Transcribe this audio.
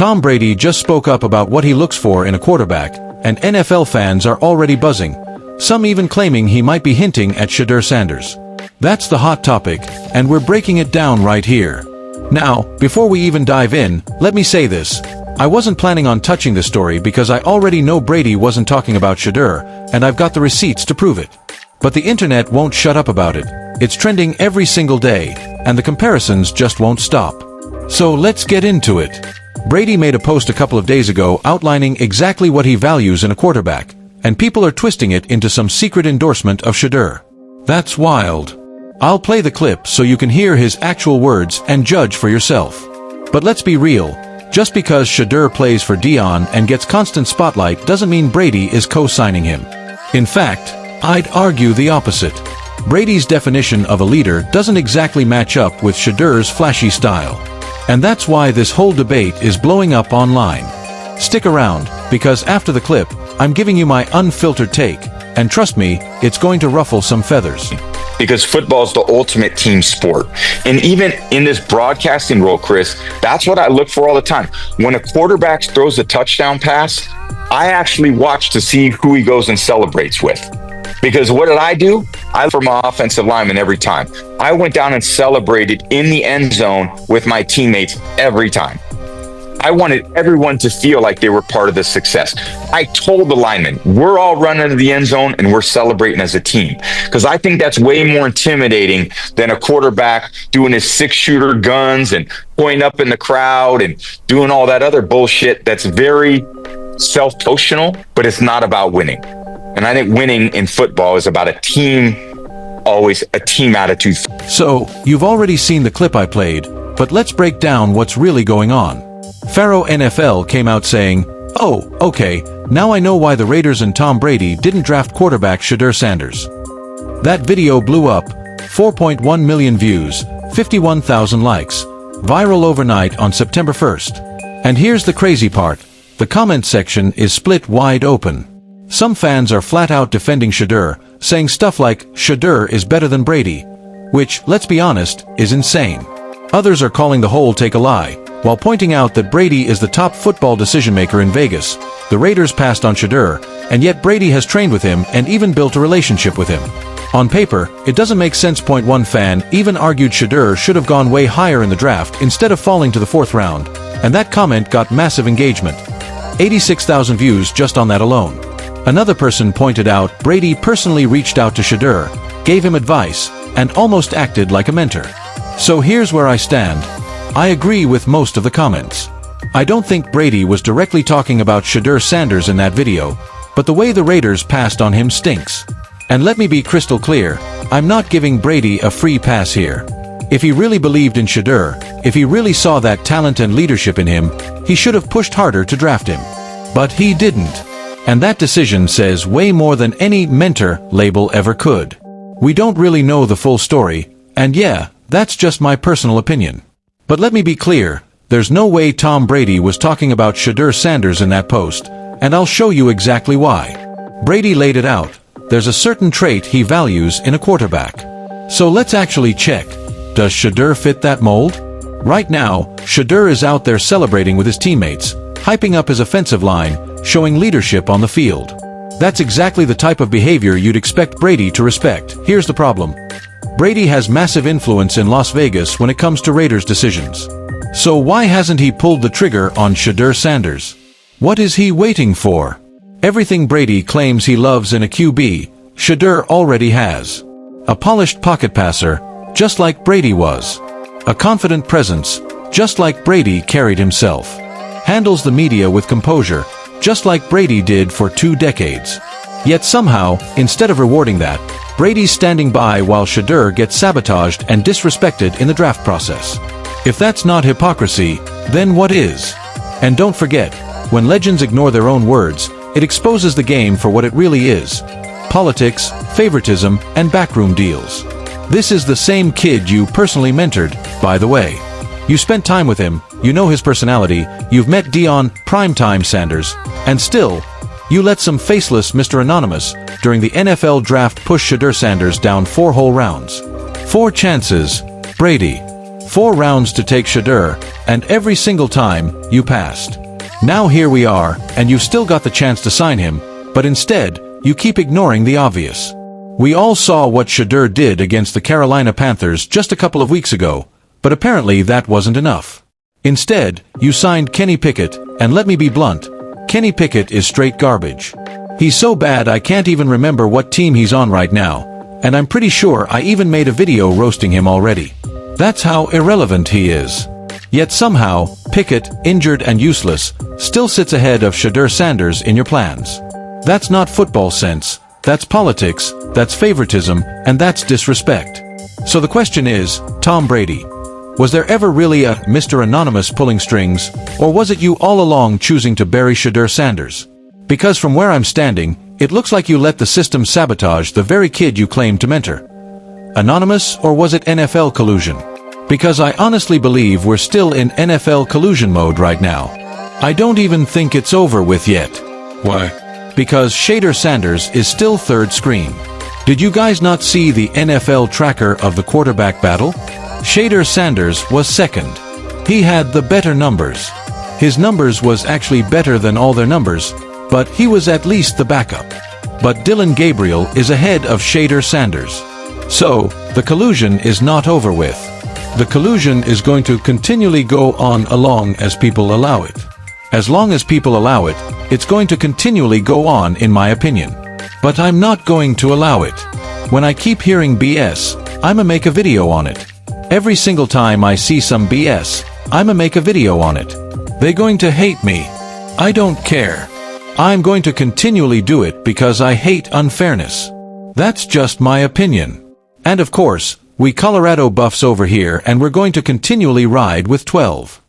Tom Brady just spoke up about what he looks for in a quarterback, and NFL fans are already buzzing, some even claiming he might be hinting at Shedeur Sanders. That's the hot topic, and we're breaking it down right here. Now, before we even dive in, let me say this. I wasn't planning on touching this story because I already know Brady wasn't talking about Shedeur, and I've got the receipts to prove it. But the internet won't shut up about it. It's trending every single day, and the comparisons just won't stop. So let's get into it. Brady made a post a couple of days ago outlining exactly what he values in a quarterback, and people are twisting it into some secret endorsement of Shedeur. That's wild. I'll play the clip so you can hear his actual words and judge for yourself. But let's be real, just because Shedeur plays for Dion and gets constant spotlight doesn't mean Brady is co-signing him. In fact, I'd argue the opposite. Brady's definition of a leader doesn't exactly match up with Shedeur's flashy style. And that's why this whole debate is blowing up online. Stick around, because after the clip, I'm giving you my unfiltered take, and trust me, it's going to ruffle some feathers. Because football is the ultimate team sport. And even in this broadcasting role, Chris, that's what I look for all the time. When a quarterback throws a touchdown pass, I actually watch to see who he goes and celebrates with. Because what did I do? I look for my offensive lineman every time. I went down and celebrated in the end zone with my teammates every time. I wanted everyone to feel like they were part of the success. I told the linemen, we're all running to the end zone and we're celebrating as a team. Because I think that's way more intimidating than a quarterback doing his 6-shooter guns and pointing up in the crowd and doing all that other bullshit that's very self-promotional, but it's not about winning. And I think winning in football is about a team, always a team attitude. So, you've already seen the clip I played, but let's break down what's really going on. Shedeur NFL came out saying, "Oh, okay, now I know why the Raiders and Tom Brady didn't draft quarterback Shedeur Sanders." That video blew up, 4.1 million views, 51,000 likes, viral overnight on September 1st. And here's the crazy part, the comment section is split wide open. Some fans are flat out defending Shedeur, saying stuff like, Shedeur is better than Brady, which, let's be honest, is insane. Others are calling the whole take a lie, while pointing out that Brady is the top football decision-maker in Vegas. The Raiders passed on Shedeur, and yet Brady has trained with him and even built a relationship with him. On paper, it doesn't make sense. One fan even argued Shedeur should have gone way higher in the draft instead of falling to the 4th round, and that comment got massive engagement. 86,000 views just on that alone. Another person pointed out Brady personally reached out to Shedeur, gave him advice, and almost acted like a mentor. So here's where I stand. I agree with most of the comments. I don't think Brady was directly talking about Shedeur Sanders in that video, but the way the Raiders passed on him stinks. And let me be crystal clear, I'm not giving Brady a free pass here. If he really believed in Shedeur, if he really saw that talent and leadership in him, he should have pushed harder to draft him. But he didn't. And that decision says way more than any mentor label ever could. We don't really know the full story, and yeah, that's just my personal opinion. But let me be clear, there's no way Tom Brady was talking about Shedeur Sanders in that post, and I'll show you exactly why. Brady laid it out. There's a certain trait he values in a quarterback. So let's actually check. Does Shedeur fit that mold? Right now, Shedeur is out there celebrating with his teammates, hyping up his offensive line, showing leadership on the field. That's exactly the type of behavior you'd expect Brady to respect. Here's the problem. Brady has massive influence in Las Vegas when it comes to Raiders decisions. So why hasn't he pulled the trigger on Shedeur Sanders? What is he waiting for? Everything Brady claims he loves in a QB, Shedeur already has. A polished pocket passer, just like Brady was. A confident presence, just like Brady carried himself. Handles the media with composure, just like Brady did for 2 decades. Yet somehow, instead of rewarding that, Brady's standing by while Shedeur gets sabotaged and disrespected in the draft process. If that's not hypocrisy, then what is? And don't forget, when legends ignore their own words, it exposes the game for what it really is. Politics, favoritism, and backroom deals. This is the same kid you personally mentored, by the way. You spent time with him, you know his personality, you've met Dion Primetime Sanders, and still, you let some faceless Mr. Anonymous during the NFL draft push Shedeur Sanders down 4 whole rounds. 4 chances, Brady. 4 rounds to take Shedeur, and every single time, you passed. Now here we are, and you've still got the chance to sign him, but instead, you keep ignoring the obvious. We all saw what Shedeur did against the Carolina Panthers just a couple of weeks ago, but apparently that wasn't enough. Instead, you signed Kenny Pickett, and let me be blunt, Kenny Pickett is straight garbage. He's so bad I can't even remember what team he's on right now, and I'm pretty sure I even made a video roasting him already. That's how irrelevant he is. Yet somehow, Pickett, injured and useless, still sits ahead of Shedeur Sanders in your plans. That's not football sense, that's politics, that's favoritism, and that's disrespect. So the question is, Tom Brady, was there ever really a Mr. Anonymous pulling strings, or was it you all along choosing to bury Shedeur Sanders? Because from where I'm standing, it looks like you let the system sabotage the very kid you claimed to mentor. Anonymous, or was it NFL collusion? Because I honestly believe we're still in NFL collusion mode right now. I don't even think it's over with yet. Why? Because Shedeur Sanders is still third screen. Did you guys not see the NFL tracker of the quarterback battle? Shedeur Sanders was second. He had the better numbers. His numbers was actually better than all their numbers, but he was at least the backup. But Dillon Gabriel is ahead of Shedeur Sanders. So, the collusion is not over with. The collusion is going to continually go on along as people allow it. As long as people allow it, it's going to continually go on in my opinion. But I'm not going to allow it. When I keep hearing BS, I'ma make a video on it. Every single time I see some BS, I'ma make a video on it. They're going to hate me. I don't care. I'm going to continually do it because I hate unfairness. That's just my opinion. And of course, we Colorado buffs over here and we're going to continually ride with 12.